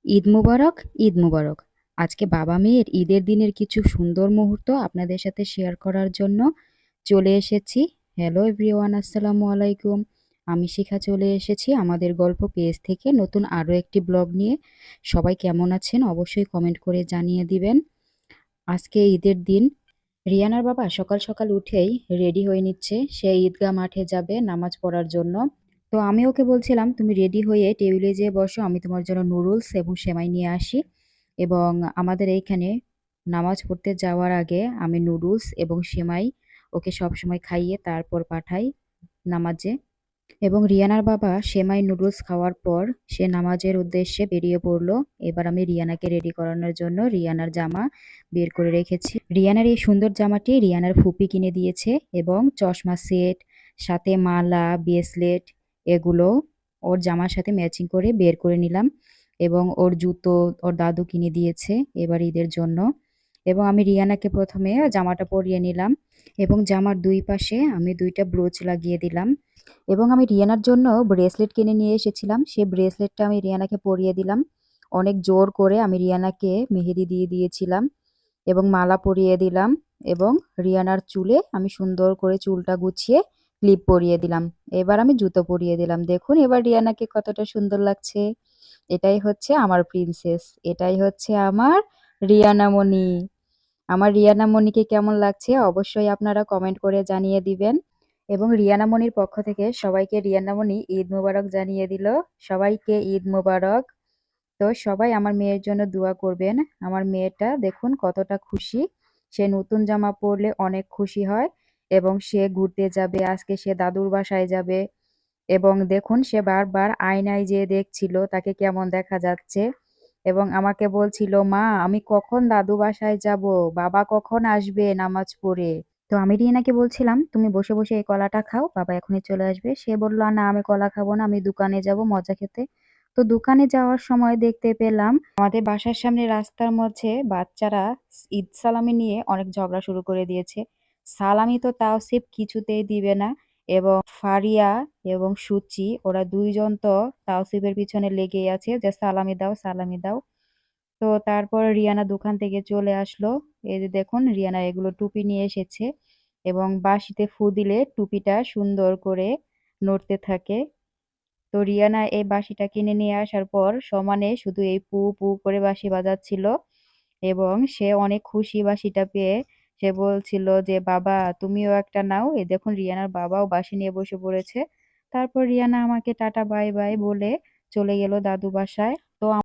ঈদ মুবারক, ঈদ মুবারক। আজকে বাবা মেয়ের ঈদের দিনের কিছু সুন্দর মুহূর্ত আপনাদের সাথে শেয়ার করার জন্য চলে এসেছি। হ্যালো এভরিওয়ান, আসসালামু আলাইকুম। আমি শিখা চলে এসেছি আমাদের গল্প পেজ থেকে নতুন আরও একটি ব্লগ নিয়ে। সবাই কেমন আছেন অবশ্যই কমেন্ট করে জানিয়ে দিবেন। আজকে ঈদের দিন রিয়ানার বাবা সকাল সকাল উঠেই রেডি হয়ে নিচ্ছে, সে ঈদগাহ মাঠে যাবে নামাজ পড়ার জন্য। তো আমি ওকে বলছিলাম তুমি রেডি হয়ে টেবিলে যেয়ে বসো, আমি তোমার জন্য নুডলস এবং সেমাই নিয়ে আসি। এবং আমাদের এইখানে নামাজ পড়তে যাওয়ার আগে আমি নুডলস এবং সেমাই ওকে সবসময় খাইয়ে তারপর পাঠাই নামাজে। এবং রিয়ানার বাবা সেমাই নুডলস খাওয়ার পর সে নামাজের উদ্দেশ্যে বেরিয়ে পড়লো। এবার আমি রিয়ানাকে রেডি করানোর জন্য রিয়ানার জামা বের করে রেখেছি। রিয়ানার এই সুন্দর জামাটি রিয়ানার ফুপি কিনে দিয়েছে এবং চশমা সেট, সাথে মালা, ব্রেসলেট এগুলো ওর জামার সাথে ম্যাচিং করে বের করে নিলাম। এবং ওর জুতো ওর দাদু কিনে দিয়েছে এবার ঈদের জন্য। এবং আমি রিয়ানাকে প্রথমে জামাটা পরিয়ে নিলাম এবং জামার দুই পাশে আমি দুইটা ব্রোচ লাগিয়ে দিলাম। এবং আমি রিয়ানার জন্য ব্রেসলেট কিনে নিয়ে এসেছিলাম, সেই ব্রেসলেটটা আমি রিয়ানাকে পরিয়ে দিলাম। অনেক জোর করে আমি রিয়ানাকে মেহেদি দিয়ে দিয়েছিলাম এবং মালা পরিয়ে দিলাম। এবং রিয়ানার চুলে আমি সুন্দর করে চুলটা গুছিয়ে ক্লিপ পরিয়ে দিলাম। এবার আমি জুতো পরিয়ে দিলাম, দেখুন এবার রিয়ানাকে কতটা সুন্দর লাগছে। এটাই হচ্ছে আমার প্রিন্সেস, এটাই হচ্ছে আমার রিয়ানা মণি। আমার রিয়ানা মণিকে কেমন লাগছে অবশ্যই আপনারা কমেন্ট করে জানিয়ে দিবেন। এবং রিয়ানা মনির পক্ষ থেকে সবাইকে রিয়ানা মনি ঈদ মোবারক জানিয়ে দিল। সবাইকে ঈদ মোবারক। তো সবাই আমার মেয়ের জন্য দোয়া করবেন। আমার মেয়েটা দেখুন কতটা খুশি, সে নতুন জামা পরলে অনেক খুশি হয় এবং সে ঘুরতে যাবে, আজকে সে দাদুর বাসায় যাবে। এবং দেখুন সে বারবার আয়নায় যেয়ে দেখছিল তাকে কেমন দেখা যাচ্ছে এবং আমাকে বলছিল, মা আমি কখন দাদু বাসায় যাব, বাবা কখন আসবে নামাজ পড়ে। তো আমি রিনাকে বলছিলাম তুমি বসে বসে এই কলাটা খাও, বাবা এখনই চলে আসবে। সে বলল না আমি কলা খাবো না, আমি দোকানে যাব মজা খেতে। তো দোকানে যাওয়ার সময় দেখতে পেলাম আমাদের বাসার সামনে রাস্তার মধ্যে বাচ্চারা ঈদ সালামি নিয়ে অনেক ঝগড়া শুরু করে দিয়েছে। সালামি তো তাওসিফ কিছুতেই দিবে না এবং ফারিয়া এবং সুচি ওরা দুইজন তো তাওসিফের পিছনে লেগেই আছে যে সালামি দাও সালামি দাও। তো তারপর রিয়ানা দোকান থেকে চলে আসলো। এই যে দেখুন রিয়ানা এগুলো টুপি নিয়ে এসেছে এবং বাঁশিতে ফু দিলে টুপিটা সুন্দর করে নড়তে থাকে। তো রিয়ানা এই বাঁশিটা কিনে নিয়ে আসার পর সমানে শুধু এই পু পু করে বাঁশি বাজাচ্ছিল এবং সে অনেক খুশি বাঁশিটা পেয়ে। সে বলছিল যে বাবা তুমিও একটা নাও। এই দেখুন রিয়ানার বাবাও বাঁশি নিয়ে বসে পড়েছে। তারপর রিয়ানা আমাকে টাটা বাই বাই বলে চলে গেল দাদু বাসায়।